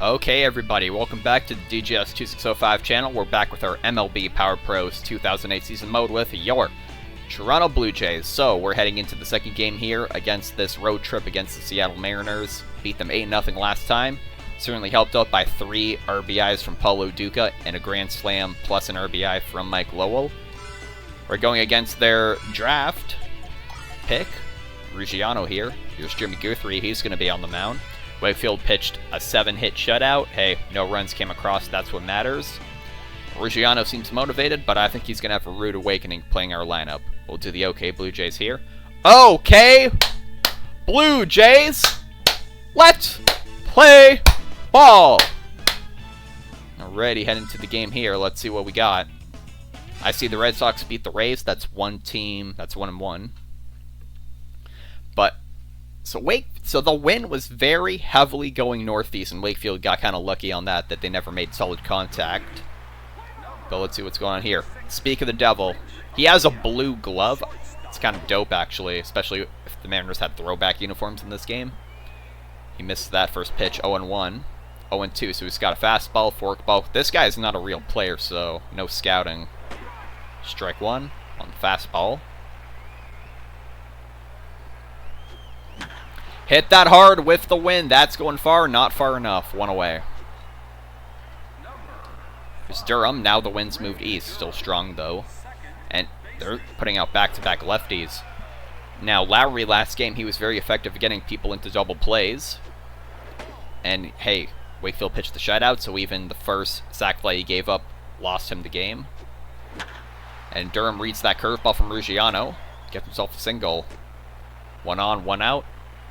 Okay, everybody, welcome back to the DGS2605 channel. We're back with our MLB Power Pros 2008 season mode with your Toronto Blue Jays. So, we're heading into the second game here against this road trip against the Seattle Mariners. Beat them 8-0 last time. Certainly helped out by 3 RBIs from Paulo Duca and a grand slam plus an RBI from Mike Lowell. We're going against their draft pick, Ruggiano here. Here's Jimmy Guthrie, he's going to be on the mound. Wakefield pitched a 7-hit shutout. Hey, no runs came across, that's what matters. Ruggiano seems motivated, but I think he's going to have a rude awakening playing our lineup. We'll do the OK Blue Jays here. OK Blue Jays, let's play ball. Alrighty, heading to the game here. Let's see what we got. I see the Red Sox beat the Rays. That's one team. That's 1-1. But so the wind was very heavily going northeast, and Wakefield got kind of lucky on that they never made solid contact. But let's see what's going on here. Speak of the devil, he has a blue glove. It's kind of dope, actually, especially if the Mariners had throwback uniforms in this game. He missed that first pitch, 0-1, 0-2, so he's got a fastball, forkball. This guy is not a real player, so no scouting. Strike one on the fastball. Hit that hard with the wind. That's going far, not far enough. One away. Here's Durham. Now the wind's moved east. Still strong, though. And they're putting out back-to-back lefties. Now, Lowry last game, he was very effective at getting people into double plays. And, hey, Wakefield pitched the shutout, so even the first sac fly he gave up lost him the game. And Durham reads that curveball from Ruggiano. Gets himself a single. 1 on, 1 out.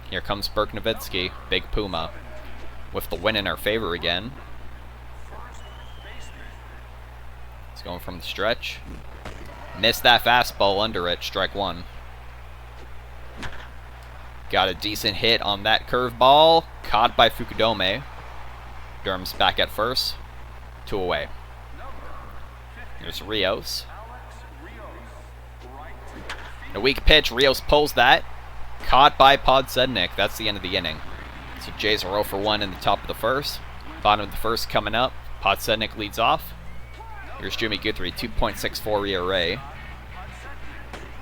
Here comes Burke Nowitzki, Big Puma, with the win in our favor again. He's going from the stretch. Missed that fastball under it, strike one. Got a decent hit on that curveball, caught by Fukudome. Durham's back at first, 2 away. Here's Rios. A weak pitch, Rios pulls that. Caught by Podsednik. That's the end of the inning. So Jays are 0 for 1 in the top of the first. Bottom of the first coming up. Podsednik leads off. Here's Jimmy Guthrie, 2.64 ERA.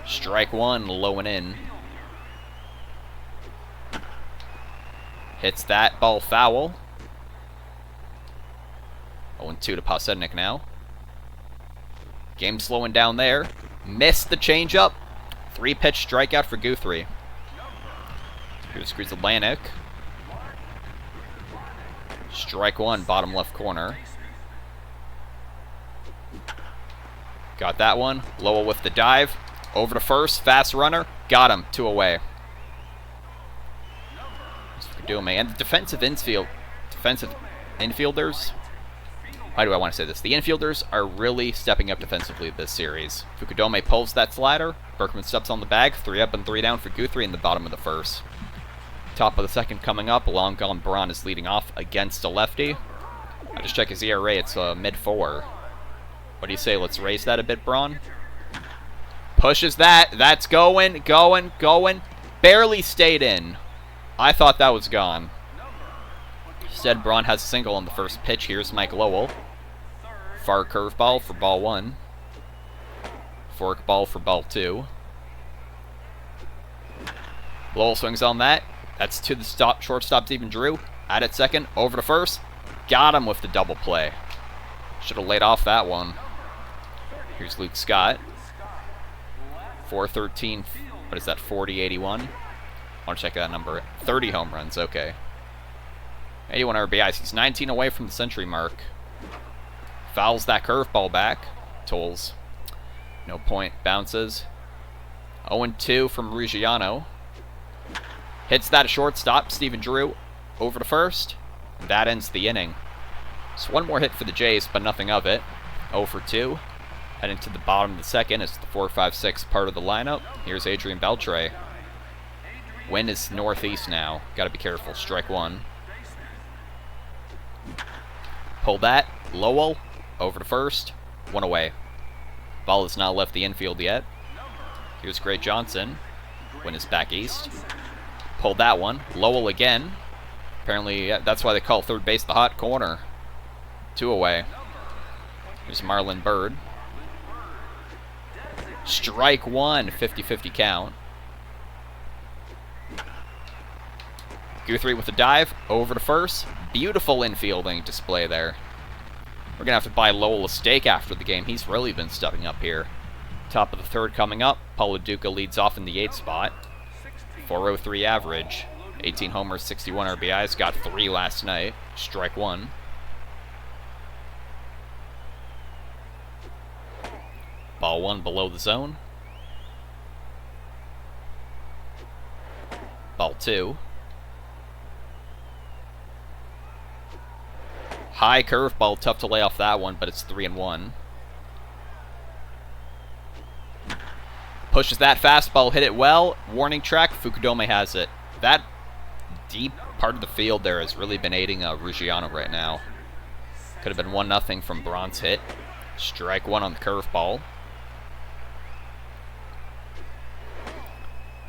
Strike one, low and in. Hits that ball foul. 0-2 to Podsednik now. Game slowing down there. Missed the changeup. 3-pitch strikeout for Guthrie. Here's Grease Atlantic. Strike one, bottom left corner. Got that one. Lowell with the dive. Over to first. Fast runner. Got him. 2 away. And the defensive infielders. Why do I want to say this? The infielders are really stepping up defensively this series. Fukudome pulls that slider. Berkman steps on the bag. 3 up and 3 down for Guthrie in the bottom of the first. Top of the second coming up. Long Gone Braun is leading off against a lefty. I just checked his ERA. It's mid-4. What do you say? Let's raise that a bit, Braun. Pushes that. That's going. Barely stayed in. I thought that was gone. Instead, Braun has a single on the first pitch. Here's Mike Lowell. Far curveball for ball 1. Fork ball for ball 2. Lowell swings on that. That's to the stop. Shortstop Stephen Drew. At it second. Over to first. Got him with the double play. Should have laid off that one. Here's Luke Scott. 413. What is that? 40-81. I want to check that number. 30 home runs. Okay. 81 RBIs. He's 19 away from the century mark. Fouls that curveball back. Tolls. No point. Bounces. 0-2 from Ruggiano. Hits that shortstop, Stephen Drew, over to first. That ends the inning. So one more hit for the Jays, but nothing of it. 0 for 2. Heading to the bottom of the second. It's the 4-5-6 part of the lineup. Here's Adrian Beltre. Wind is northeast now. Got to be careful. Strike one. Pull that. Lowell, over to first. 1 away. Ball has not left the infield yet. Here's Gray Johnson. Wind is back east. Pulled that one. Lowell again. Apparently, yeah, that's why they call third base the hot corner. 2 away. Here's Marlon Bird. Strike one, 50-50 count. Guthrie with the dive, over to first. Beautiful infielding display there. We're going to have to buy Lowell a steak after the game. He's really been stepping up here. Top of the third coming up. Paulo Duca leads off in the 8th spot. 403 average. 18 homers, 61 RBIs. Got 3 last night. Strike one. Ball one below the zone. Ball two. High curveball, tough to lay off that one, but it's 3-1. Pushes that fastball, hit it well. Warning track, Fukudome has it. That deep part of the field there has really been aiding Ruggiano right now. Could have been 1-0 from Braun's hit. Strike one on the curveball.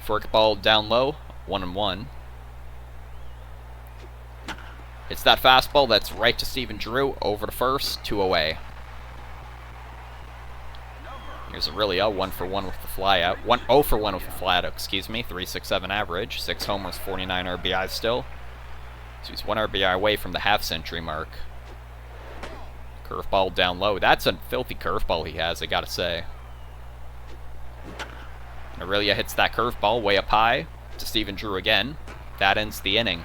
Forkball down low, 1-1. It's that fastball that's right to Stephen Drew, over to first, 2 away. Here's Aurelia, 1 for 1 with the flyout. 0 for 1 with the flyout, excuse me. 3.67 average, 6 homers, 49 RBIs still. So he's 1 RBI away from the half-century mark. Curveball down low. That's a filthy curveball he has, I gotta say. Aurelia hits that curveball way up high to Stephen Drew again. That ends the inning.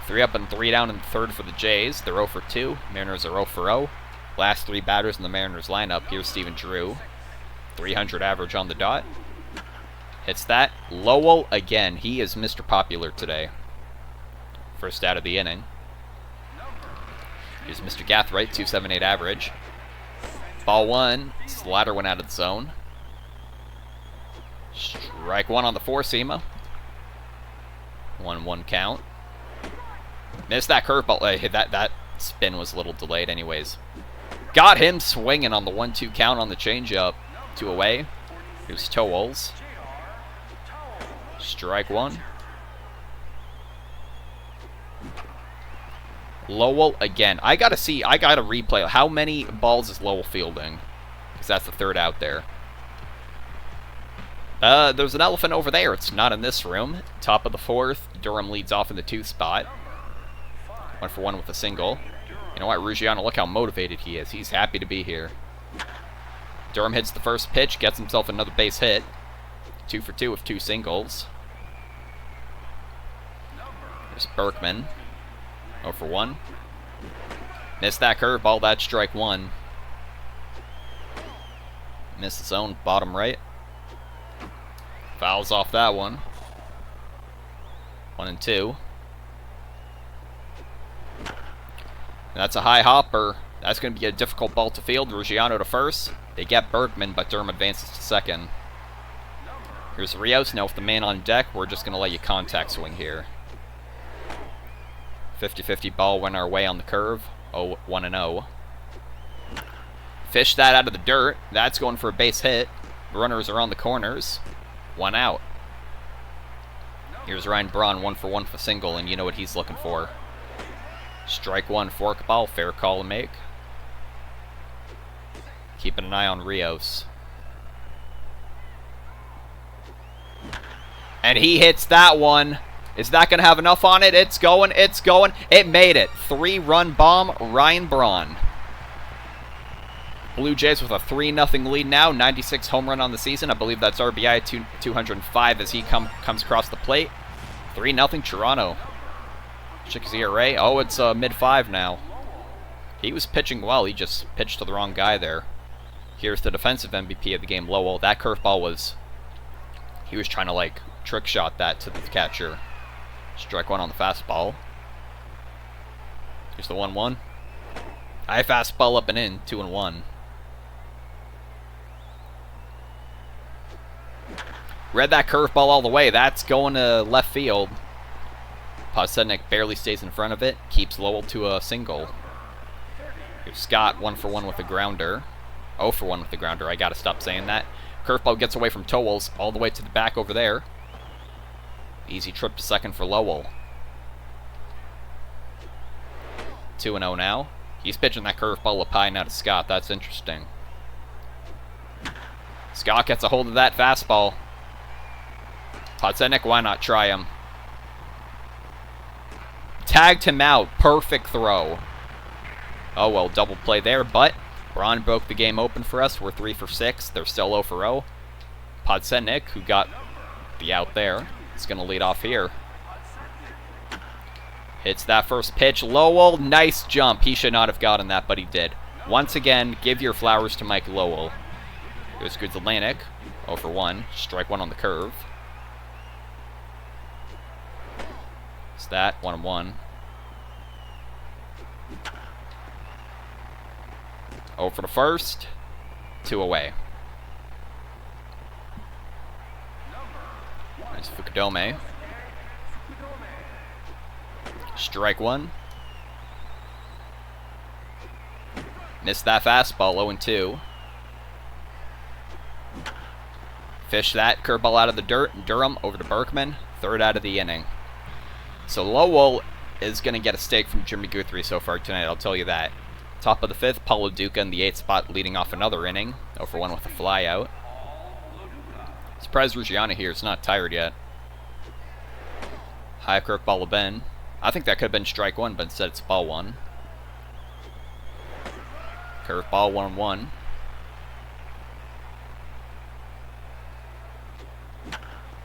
3 up and 3 down in the third for the Jays. They're 0 for 2. Mariners are 0 for 0. Last 3 batters in the Mariners lineup. Here's Stephen Drew. 300 average on the dot. Hits that. Lowell again. He is Mr. Popular today. First out of the inning. Here's Mr. Guthrie, 278 average. Ball one. Slider went out of the zone. Strike one on the four-seamer. 1-1 count. Missed that curveball. That spin was a little delayed anyways. Got him swinging on the 1-2 count on the changeup. 2 away. Here's Towles. Strike one. Lowell again. I gotta replay. How many balls is Lowell fielding? Because that's the third out there. There's an elephant over there. It's not in this room. Top of the fourth. Durham leads off in the 2th spot. 1 for 1 with a single. You know what, Ruggiano, look how motivated he is. He's happy to be here. Durham hits the first pitch, gets himself another base hit. 2 for 2 with 2 singles. There's Berkman. 0 for 1. Missed that curveball, that's strike one. Missed the zone, bottom right. Fouls off that one. 1-2. That's a high hopper. That's going to be a difficult ball to field. Ruggiano to first. They get Bergman, but Durham advances to second. Here's Rios. Now with the man on deck, we're just going to let you contact swing here. 50-50 ball went our way on the curve. 1-0. Fish that out of the dirt. That's going for a base hit. Runners are on the corners. 1 out. Here's Ryan Braun, 1 for 1 for single, and you know what he's looking for. Strike one, forkball, fair call to make. Keeping an eye on Rios. And he hits that one. Is that going to have enough on it? It's going, it's going. It made it. 3-run bomb, Ryan Braun. Blue Jays with a 3-0 lead now. 96 home run on the season. I believe that's RBI 205 as he comes across the plate. 3-0 Toronto. Check his ERA. Oh, it's mid-5 now. He was pitching well. He just pitched to the wrong guy there. Here's the defensive MVP of the game, Lowell. That curveball was... He was trying to, like, trick shot that to the catcher. Strike one on the fastball. Here's the 1-1. High fastball up and in. 2-1. Read that curveball all the way. That's going to left field. Podsednik barely stays in front of it. Keeps Lowell to a single. Here's Scott, 1 for 1 with a grounder. 0 for 1 with the grounder. I gotta stop saying that. Curveball gets away from Towles all the way to the back over there. Easy trip to second for Lowell. 2-0 now. He's pitching that curveball up high now to Scott. That's interesting. Scott gets a hold of that fastball. Podsednik, why not try him? Tagged him out. Perfect throw. Oh, well, double play there, but Braun broke the game open for us. We're 3 for 6. They're still 0 for 0. Podsednik, who got the out there, is going to lead off here. Hits that first pitch. Lowell, nice jump. He should not have gotten that, but he did. Once again, give your flowers to Mike Lowell. Here's Guthrie, 0 for 1. Strike one on the curve. It's that, 1-1. 0 for the first. 2 away. Nice Fukudome. Strike one. Missed that fastball, 0-2. Fish that curveball out of the dirt. Durham over to Berkman. 3rd out of the inning. So Lowell is going to get a steak from Jimmy Guthrie so far tonight, I'll tell you that. Top of the 5th, Paulo Duca in the 8th spot leading off another inning. 0 for 1 with a fly out. Surprised Ruggiano here is not tired yet. High curveball of Ben. I think that could have been strike one, but instead it's ball one. Curveball 1-1.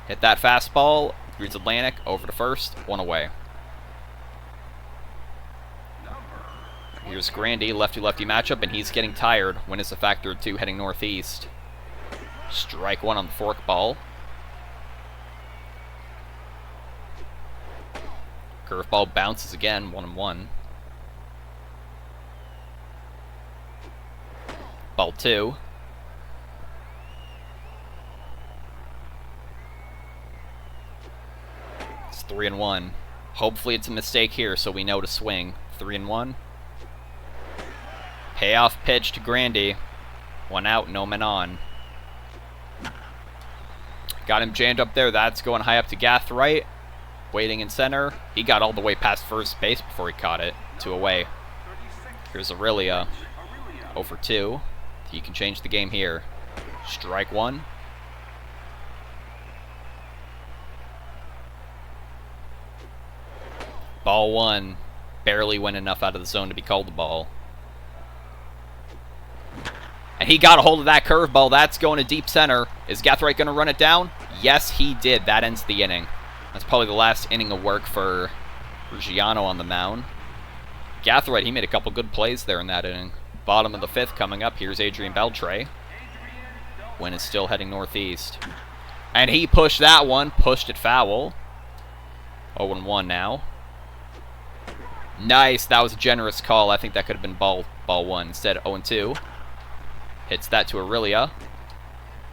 Hit that fastball. Reads Atlantic over to first. 1 away. Here's Grandy, lefty-lefty matchup, and he's getting tired. Win is a factor of 2 heading northeast. Strike one on the forkball. Curveball bounces again, 1-1. Ball 2. It's 3-1. Hopefully it's a mistake here so we know to swing. 3-1. Payoff pitch to Grandy. 1 out, no men on. Got him jammed up there. That's going high up to Guthrie. Waiting in center. He got all the way past first base before he caught it. 2 away. Here's Aurelia. 0 for 2. He can change the game here. Strike one. Ball one. Barely went enough out of the zone to be called the ball. And he got a hold of that curveball. That's going to deep center. Is Guthrie going to run it down? Yes, he did. That ends the inning. That's probably the last inning of work for Ruggiano on the mound. Guthrie, he made a couple good plays there in that inning. Bottom of the 5th coming up. Here's Adrian Beltre. Win is still heading northeast. And he pushed that one. Pushed it foul. 0-1 now. Nice. That was a generous call. I think that could have been ball 1. Instead, 0-2. Hits that to Aurelia.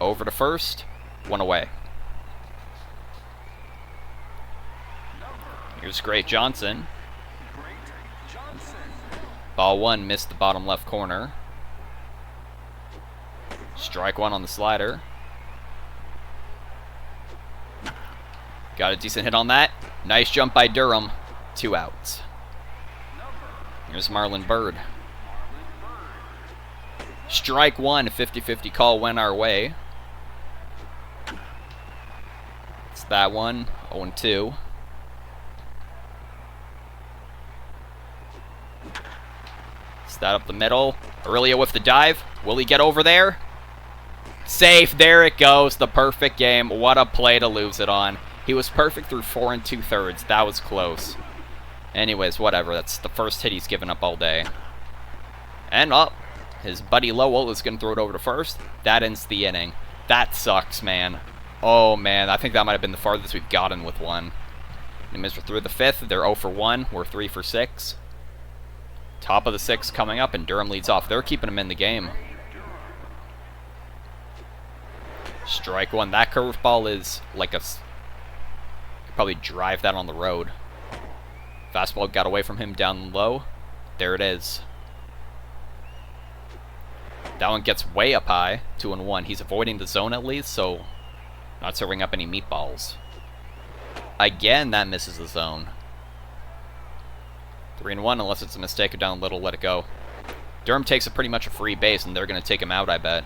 Over to first. 1 away. Here's Great Johnson. Ball 1 missed the bottom left corner. Strike one on the slider. Got a decent hit on that. Nice jump by Durham. 2 outs. Here's Marlon Bird. Strike one. 50-50 call went our way. It's that one. 0-2. That up the middle. Aurelia with the dive. Will he get over there? Safe. There it goes. The perfect game. What a play to lose it on. He was perfect through 4 2/3. That was close. Anyways, whatever. That's the first hit he's given up all day. And up. His buddy Lowell is going to throw it over to first. That ends the inning. That sucks, man. Oh, man. I think that might have been the farthest we've gotten with one. We're through the 5th. They're 0 for 1. We're 3 for 6. Top of the 6th coming up, and Durham leads off. They're keeping him in the game. Strike one. That curveball is like a... Could probably drive that on the road. Fastball got away from him down low. There it is. That one gets way up high. 2-1. He's avoiding the zone at least, so not serving up any meatballs. Again, that misses the zone. 3-1, unless it's a mistake, down a little, let it go. Durham takes a pretty much a free base, and they're going to take him out, I bet.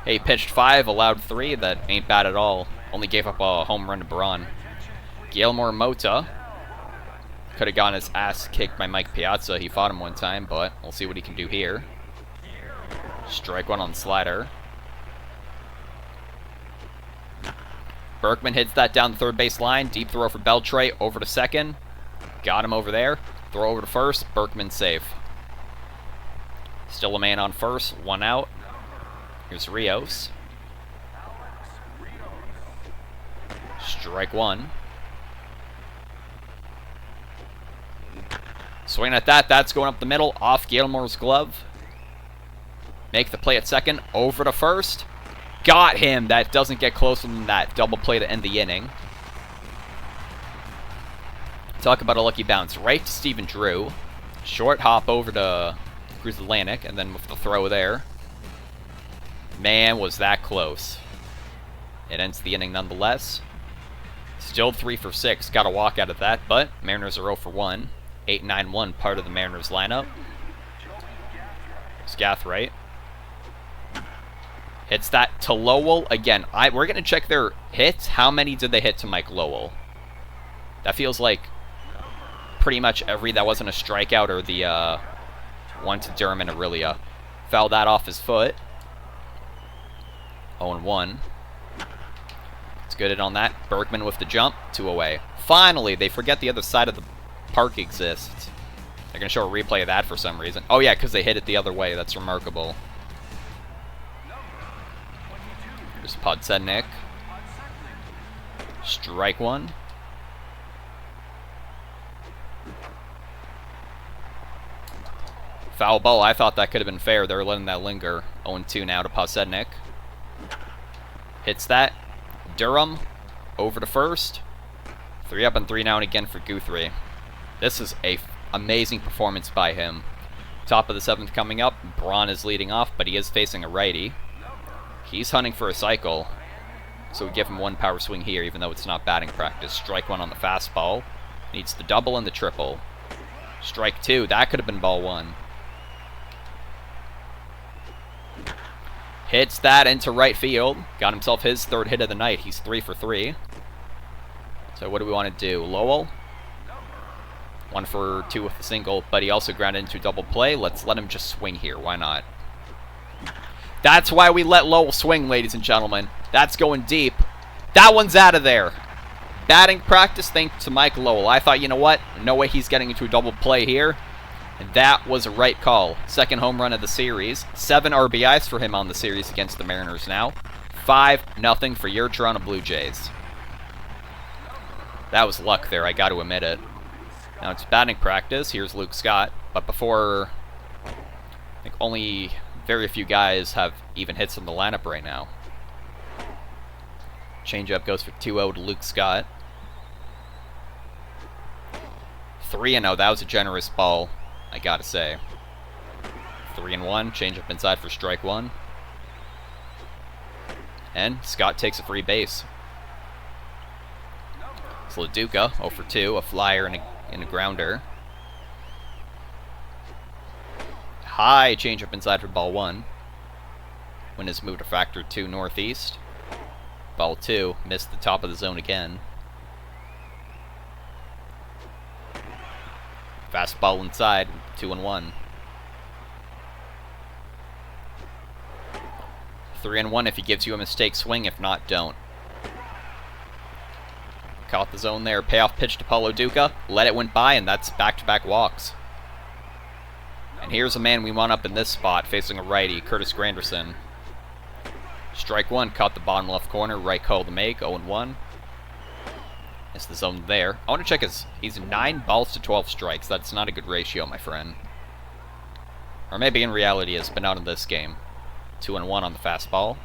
Hey, pitched 5, allowed 3. That ain't bad at all. Only gave up a home run to Braun. Gilmore Mota. Could have gotten his ass kicked by Mike Piazza. He fought him one time, but we'll see what he can do here. Strike 1 on the slider. Berkman hits that down the third base line. Deep throw for Beltre. Over to second. Got him over there. Throw over to first. Berkman safe. Still a man on first. 1 out. Here's Rios. Strike 1. Swing at that. That's going up the middle. Off Gilmore's glove. Make the play at second. Over to first. Got him. That doesn't get closer than that. Double play to end the inning. Talk about a lucky bounce. Right to Stephen Drew. Short hop over to Cruz Atlantic. And then with the throw there. Man, was that close. It ends the inning nonetheless. Still 3 for 6. Got a walk out of that, but Mariners are 0 for 1. 8-9-1, part of the Mariners lineup. It's Guthrie. Hits that to Lowell. Again, we're going to check their hits. How many did they hit to Mike Lowell? That feels like pretty much every that wasn't a strikeout or the one to Durham and Aurelia. Fouled that off his foot. 0-1. It's good on that. Berkman with the jump. 2 away. Finally, they forget the other side of the park exists. They're going to show a replay of that for some reason. Oh yeah, because they hit it the other way. That's remarkable. Here's Podsednik. Strike 1. Foul ball. I thought that could have been fair. They're letting that linger. 0-2 now to Podsednik. Hits that. Durham. Over to first. 3 up and 3 down again for Guthrie. This is a amazing performance by him. Top of the 7th coming up. Braun is leading off, but he is facing a righty. He's hunting for a cycle. So we give him 1 power swing here, even though it's not batting practice. Strike 1 on the fastball. Needs the double and the triple. Strike 2. That could have been ball 1. Hits that into right field. Got himself his 3rd hit of the night. He's 3 for 3. So what do we want to do? Lowell. 1 for 2 with the single, but he also grounded into double play. Let's let him just swing here. Why not? That's why we let Lowell swing, ladies and gentlemen. That's going deep. That one's out of there. Batting practice thanks to Mike Lowell. I thought, you know what? No way he's getting into a double play here. And that was a right call. 2nd home run of the series. 7 RBIs for him on the series against the Mariners now. 5-0 for your Toronto Blue Jays. That was luck there, I got to admit it. Now it's batting practice. Here's Luke Scott. But before, I think only very few guys have even hits in the lineup right now. Changeup goes for 2-0 to Luke Scott. 3-0. That was a generous ball, I gotta say. 3-1. Changeup inside for strike 1. And Scott takes a free base. Sladuka, 0 for 2. A flyer and a grounder. High changeup inside for ball 1. Wind has moved a factor 2 northeast. Ball 2. Missed the top of the zone again. Fastball inside. 2-1. 3-1 if he gives you a mistake swing. If not, don't. Caught the zone there. Payoff pitch to Paulo Duca. Let it went by, and that's back-to-back walks. And here's a man we want up in this spot, facing a righty, Curtis Granderson. Strike 1, caught the bottom left corner, right call to make, 0-1. It's the zone there. I want to check he's 9 balls to 12 strikes. That's not a good ratio, my friend. Or maybe in reality is, but not in this game. 2-1 on the fastball.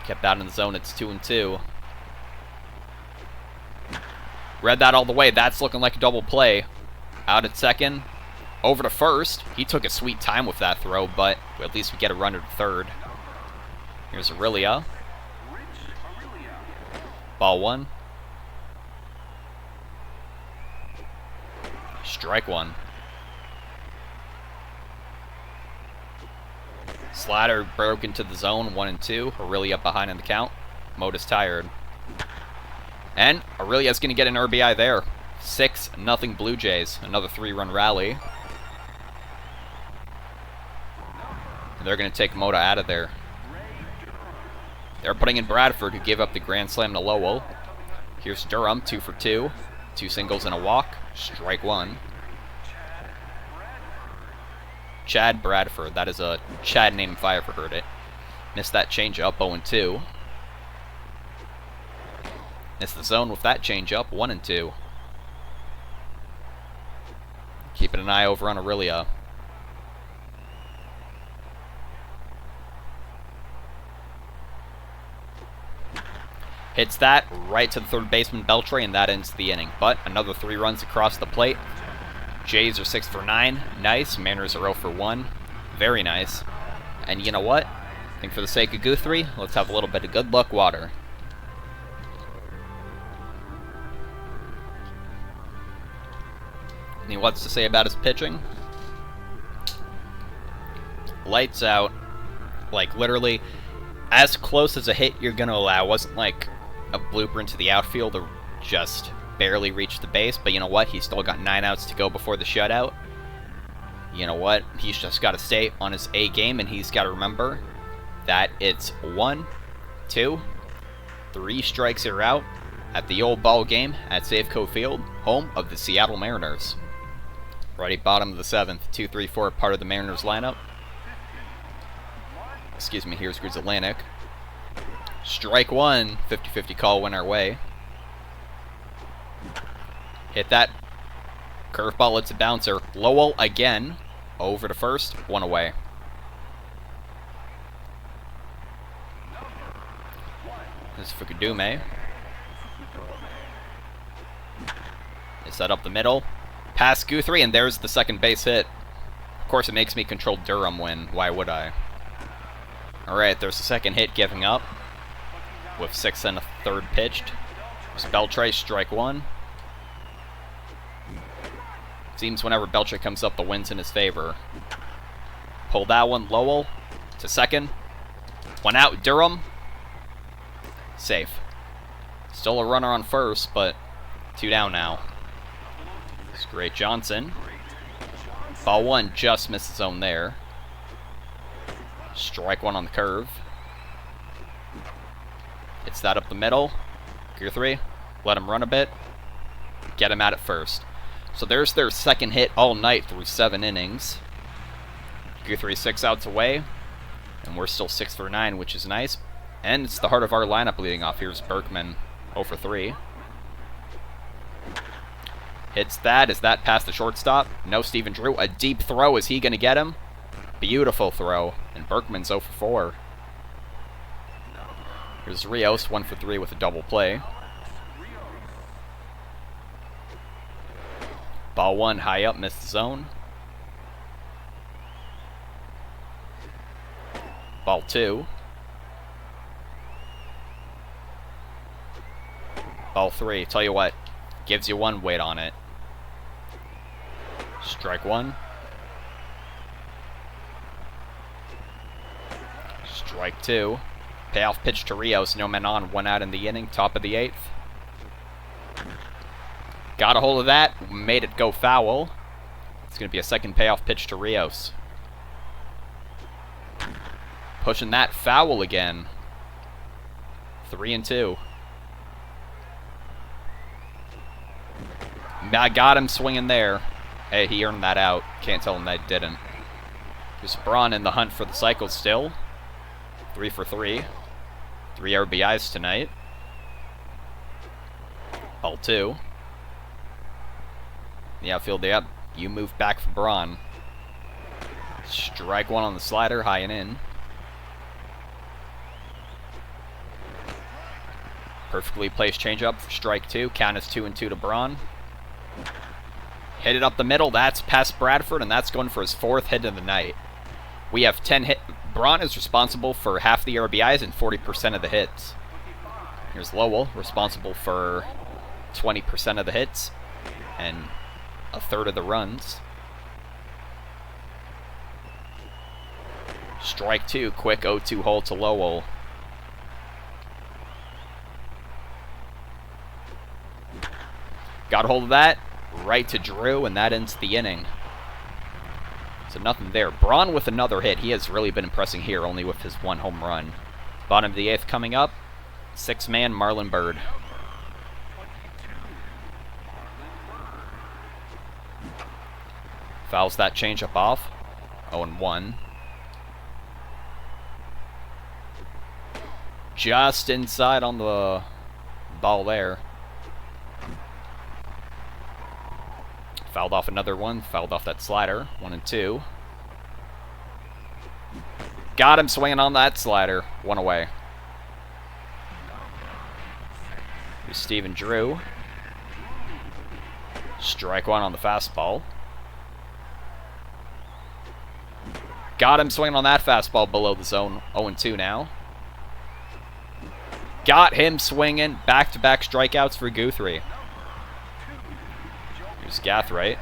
Kept that in the zone, it's 2-2. Read that all the way. That's looking like a double play. Out at second. Over to first. He took a sweet time with that throw, but at least we get a runner to third. Here's Aurelia. Ball 1. Strike 1. Slider broke into the zone, 1 and 2. Aurelia behind in the count. Moda's tired. And Aurelia's going to get an RBI there. 6-0 Blue Jays. Another 3-run rally. And they're going to take Moda out of there. They're putting in Bradford, who gave up the grand slam to Lowell. Here's Durham, 2 for 2. 2 singles and a walk. Strike 1. Chad Bradford. That is a Chad name if I ever heard it. Missed that changeup, 0 and 2. Missed the zone with that changeup, 1 and 2. Keeping an eye over on Aurelia. Hits that right to the third baseman Beltre, and that ends the inning. But another 3 runs across the plate. Jays are 6 for 9. Nice. Mariners are 0 for 1. Very nice. And you know what? I think for the sake of Guthrie, let's have a little bit of good luck water. And he wants to say about his pitching. Lights out. Like, literally, as close as a hit you're going to allow. It wasn't like a blooper into the outfield or just barely reached the base, but you know what? He's still got 9 outs to go before the shutout. You know what? He's just got to stay on his A game, and he's got to remember that it's 1, 2, 3 strikes are out at the old ball game at Safeco Field, home of the Seattle Mariners. Righty bottom of the 7th, 2-3-4 part of the Mariners lineup. Excuse me, here's Grizz Atlantic. Strike 1, 50-50 call went our way. Hit that. Curveball, it's a bouncer. Lowell again. Over to first, 1 away. This is Fukudume. Is that up the middle? Past Guthrie, and there's the second base hit. Of course, it makes me control Durham win. Why would I? Alright, there's the second hit giving up. With 6 1/3 pitched. There's Beltre, strike 1. Seems whenever Beltre comes up, the wind's in his favor. Pull that one, Lowell to second. 1 out, Durham. Safe. Still a runner on first, but 2 down now. It's great Johnson. Ball 1 just missed the zone there. Strike 1 on the curve. It's that up the middle. Guthrie, let him run a bit. Get him out at first. So there's their second hit all night through 7 innings. Guthrie 6 outs away. And we're still 6 for 9, which is nice. And it's the heart of our lineup leading off. Here's Berkman, 0 for 3. Hits that. Is that past the shortstop? No, Stephen Drew. A deep throw. Is he going to get him? Beautiful throw. And Berkman's 0 for 4. Here's Rios, 1 for 3 with a double play. Ball 1 high up, missed the zone. Ball 2. Ball 3. Tell you what, gives you 1 weight on it. Strike 1. Strike 2. Payoff pitch to Rios, no men on, 1 out in the inning, top of the 8th. Got a hold of that, made it go foul. It's going to be a second payoff pitch to Rios. Pushing that foul again. 3 and 2. I got him swinging there. Hey, he earned that out. Can't tell him that he didn't. There's Braun in the hunt for the cycle still. 3 for 3. 3 RBIs tonight. Ball 2. The outfield, yep. You move back for Braun. Strike 1 on the slider, high and in. Perfectly placed changeup for strike 2. Count is 2 and 2 to Braun. Hit it up the middle. That's past Bradford, and that's going for his 4th hit of the night. We have 10 hit. Braun is responsible for half the RBIs and 40% of the hits. Here's Lowell, responsible for 20% of the hits and a third of the runs. Strike two, quick 0-2 hold to Lowell. Got a hold of that, right to Drew, and that ends the inning. So nothing there. Braun with another hit. He has really been impressing here, only with his one home run. Bottom of the eighth coming up. Six-man Marlon Byrd. Fouls that changeup off. 0-1. Just inside on the ball there. Fouled off another one. Fouled off that slider. 1-2. Got him swinging on that slider. One away. Here's Steven Drew. Strike one on the fastball. Got him swinging on that fastball below the zone. 0-2 now. Got him swinging. Back-to-back strikeouts for Guthrie. Here's Guthrie.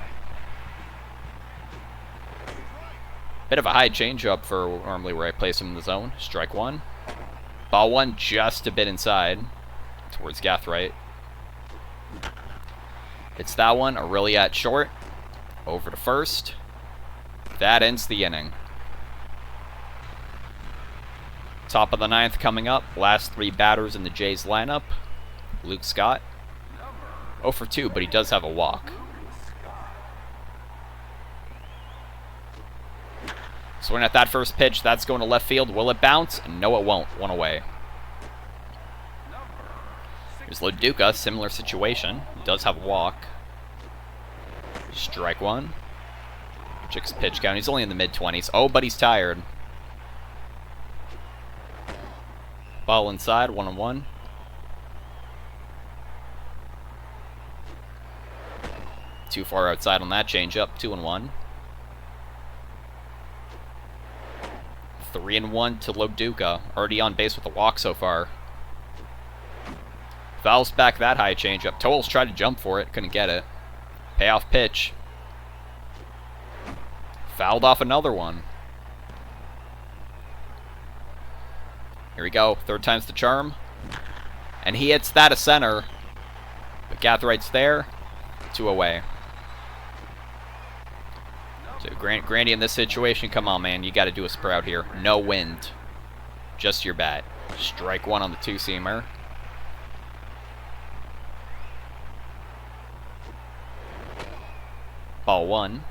Bit of a high changeup for normally where I place him in the zone. Strike one. Ball one just a bit inside towards Guthrie. Hits that one. Aurelia at short. Over to first. That ends the inning. Top of the ninth coming up. Last three batters in the Jays lineup. Luke Scott. 0 for 2, but he does have a walk. Swing at that first pitch. That's going to left field. Will it bounce? No, it won't. One away. Here's Loduca. Similar situation. He does have a walk. Strike one. Checks pitch count. He's only in the mid-20s. Oh, but he's tired. Ball inside. 1-1. Too far outside on that changeup. 2-1. 3-1 to Loduca. Already on base with a walk so far. Fouls back that high changeup. Toles tried to jump for it. Couldn't get it. Payoff pitch. Fouled off another one. Here we go. Third time's the charm. And he hits that a center. But Guthrie's there. 2 away. So Grandy in this situation, come on, man. You got to do a sprout here. No wind. Just your bat. Strike one on the two-seamer. Ball one.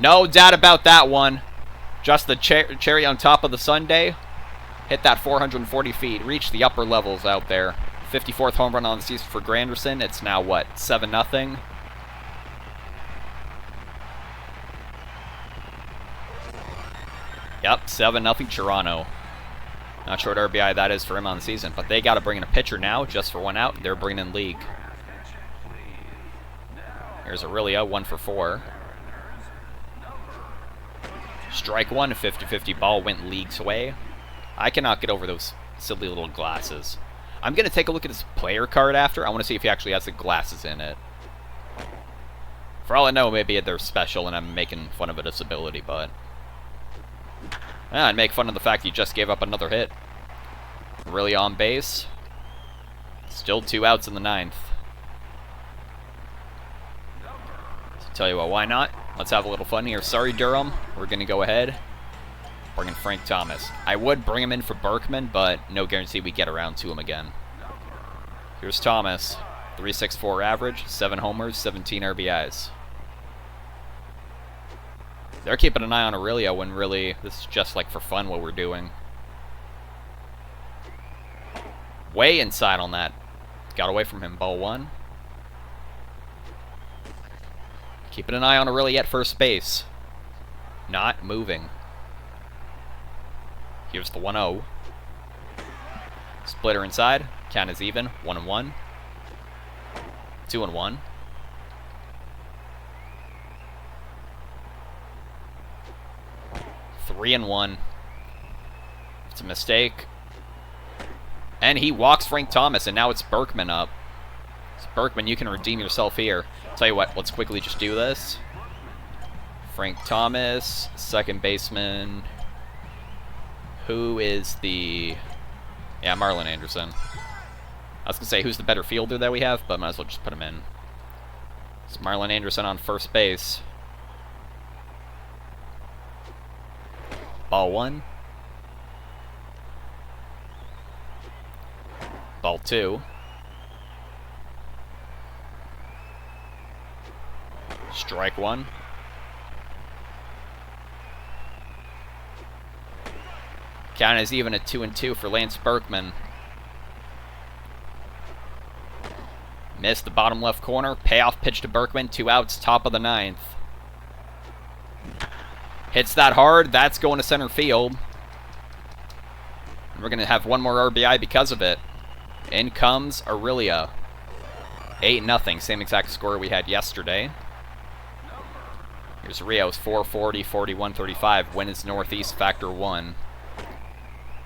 No doubt about that one. Just the cherry on top of the sundae. Hit that 440 feet. Reached the upper levels out there. 54th home run on the season for Granderson. It's now, what, 7-0? Yep, 7-0 Toronto. Not sure what RBI that is for him on the season, but they got to bring in a pitcher now just for one out. They're bringing in League. Here's Aurelia, 1 for 4. Strike one, 50-50 ball went League's way. I cannot get over those silly little glasses. I'm going to take a look at his player card after. I want to see if he actually has the glasses in it. For all I know, maybe they're special and I'm making fun of a disability, but... yeah, I'd make fun of the fact he just gave up another hit. Really on base. Still 2 outs in the ninth. So tell you what, why not? Let's have a little fun here. Sorry, Durham. We're going to go ahead. Bring in Frank Thomas. I would bring him in for Berkman, but no guarantee we get around to him again. Here's Thomas. 3.64 average, 7 homers, 17 RBIs. They're keeping an eye on Aurelia when really this is just like for fun what we're doing. Way inside on that. Got away from him. Ball one. Keeping an eye on Aurelia at first base. Not moving. Here's the 1-0. Splitter inside. Count is even. 1-1. 2-1. Three and 1. That's a mistake. And he walks Frank Thomas, and now it's Berkman up. So Berkman, you can redeem yourself here. Tell you what, let's quickly just do this. Frank Thomas, second baseman. Who is the... Yeah, Marlon Anderson. I was going to say, who's the better fielder that we have, but might as well just put him in. It's Marlon Anderson on first base. Ball 1. Ball 2. Strike 1. Count is even at 2-2 for Lance Berkman. Missed the bottom left corner. Payoff pitch to Berkman. 2 outs, top of the 9th. Hits that hard. That's going to center field. And we're going to have one more RBI because of it. In comes Aurelia. 8-0. Same exact score we had yesterday. Here's Rios. 440, 41, 35. Win is Northeast, factor 1.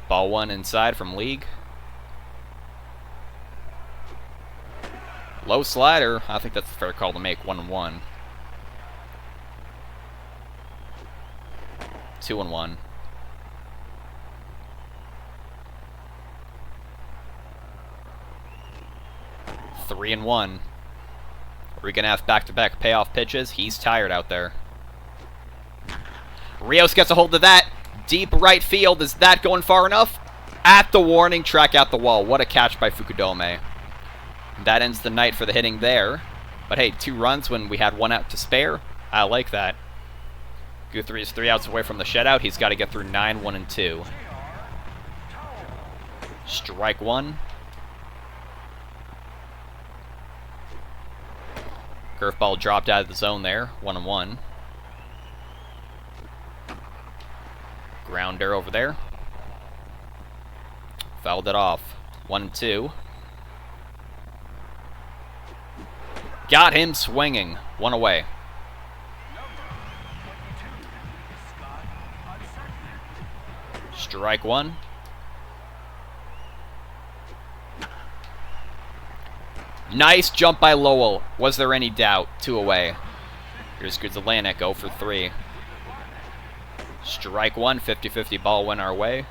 Ball 1 inside from League. Low slider. I think that's a fair call to make. 1-1. 2-1. 3-1. Are we going to have back-to-back payoff pitches? He's tired out there. Rios gets a hold of that. Deep right field. Is that going far enough? At the warning track, at the wall. What a catch by Fukudome. That ends the night for the hitting there. But hey, 2 runs when we had 1 out to spare. I like that. Guthrie is 3 outs away from the shutout. He's got to get through 9, 1, and 2. Strike 1. Curveball dropped out of the zone there. 1-1. Grounder over there. Fouled it off. 1-2. Got him swinging. 1 away. Strike 1. Nice jump by Lowell. Was there any doubt? 2 away. Here's Guzelanek, 0 for 3. Strike 1, 50-50 ball went our way.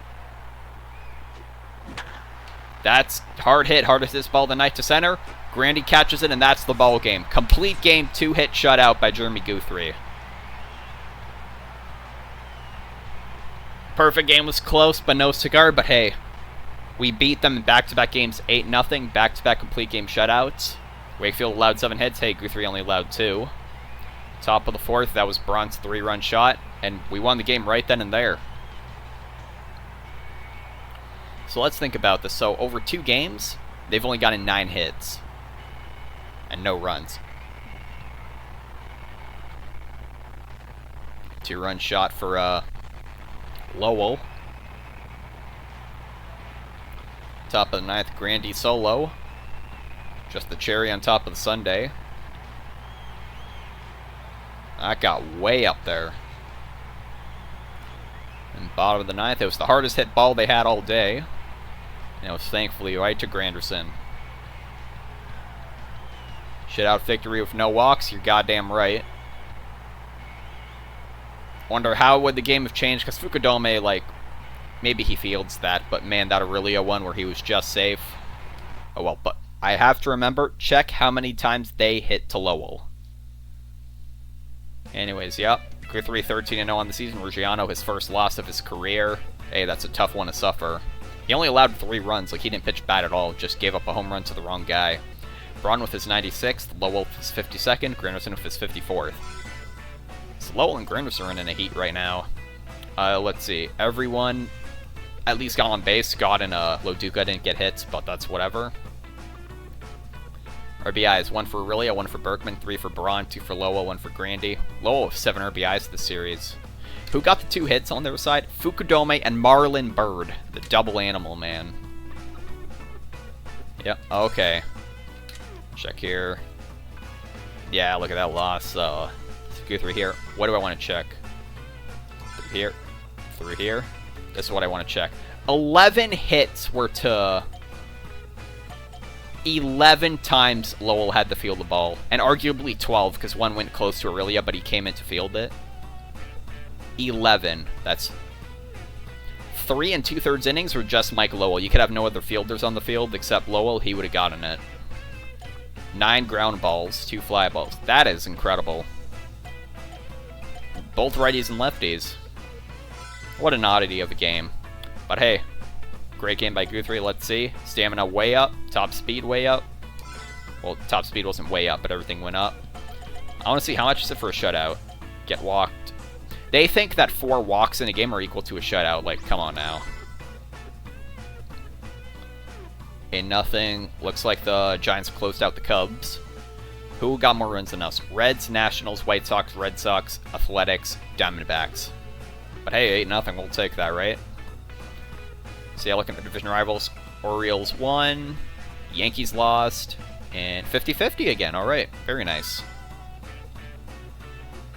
That's hard hit, hardest hit ball of the night to center. Grandy catches it, and that's the ball game. Complete game, 2-hit shutout by Jeremy Guthrie. Perfect game was close, but no cigar. But hey, we beat them in back-to-back games 8-0, back-to-back complete game shutouts. Wakefield allowed 7 hits. Hey, Guthrie only allowed 2. Top of the 4th, that was Braun's 3-run shot, and we won the game right then and there. So let's think about this. So over 2 games, they've only gotten 9 hits and no runs. 2-run shot for Lowell. Top of the 9th, Grandy solo. Just the cherry on top of the sundae. That got way up there. And bottom of the 9th, it was the hardest hit ball they had all day. And it was thankfully right to Granderson. Shutout victory with no walks, you're goddamn right. Wonder how would the game have changed, because Fukudome, like, maybe he fields that, but man, that Aurelia one where he was just safe. Oh well, but I have to remember, check how many times they hit to Lowell. Anyways, yep. Guthrie 13-0 on the season. Ruggiano, his first loss of his career. Hey, that's a tough one to suffer. He only allowed 3 runs. Like, he didn't pitch bad at all. Just gave up a home run to the wrong guy. Braun with his 96th. Lowell with his 52nd. Granderson with his 54th. So Lowell and Granderson are in a heat right now. Let's see. Everyone at least got on base. Scott and Loduca didn't get hits, but that's whatever. RBIs, 1 for Aurelia, 1 for Berkman, 3 for Braun, 2 for Lowell, 1 for Grandy. Lowell with 7 RBIs this series. Who got the 2 hits on their side? Fukudome and Marlon Bird, the double animal man. Yep, okay. Check here. Yeah, look at that loss. Guthrie here. What do I want to check? Through here. Through here. This is what I want to check. 11 hits were to 11 times Lowell had to field the ball. And arguably 12, because one went close to Aurelia, but he came in to field it. 11. That's 3 2/3 innings were just Mike Lowell. You could have no other fielders on the field except Lowell. He would have gotten it. 9 ground balls, 2 fly balls. That is incredible. Both righties and lefties. What an oddity of a game. But hey, great game by Guthrie. Let's see. Stamina way up. Top speed way up. Well, top speed wasn't way up, but everything went up. I want to see how much is it for a shutout. Get walked. They think that 4 walks in a game are equal to a shutout. Like, come on now. Okay, nothing. Looks like the Giants closed out the Cubs. Who got more runs than us? Reds, Nationals, White Sox, Red Sox, Athletics, Diamondbacks. But hey, 8-0. We'll take that, right? So yeah, looking at division rivals. Orioles won. Yankees lost. And 50-50 again. Alright, very nice.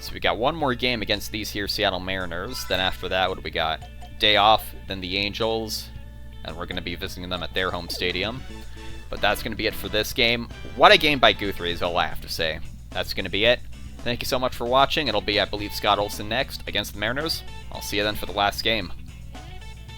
So we got one more game against these here Seattle Mariners. Then after that, what do we got? Day off, then the Angels. And we're going to be visiting them at their home stadium. But that's going to be it for this game. What a game by Guthrie is all I have to say. That's going to be it. Thank you so much for watching. It'll be, I believe, Scott Olsen next against the Mariners. I'll see you then for the last game.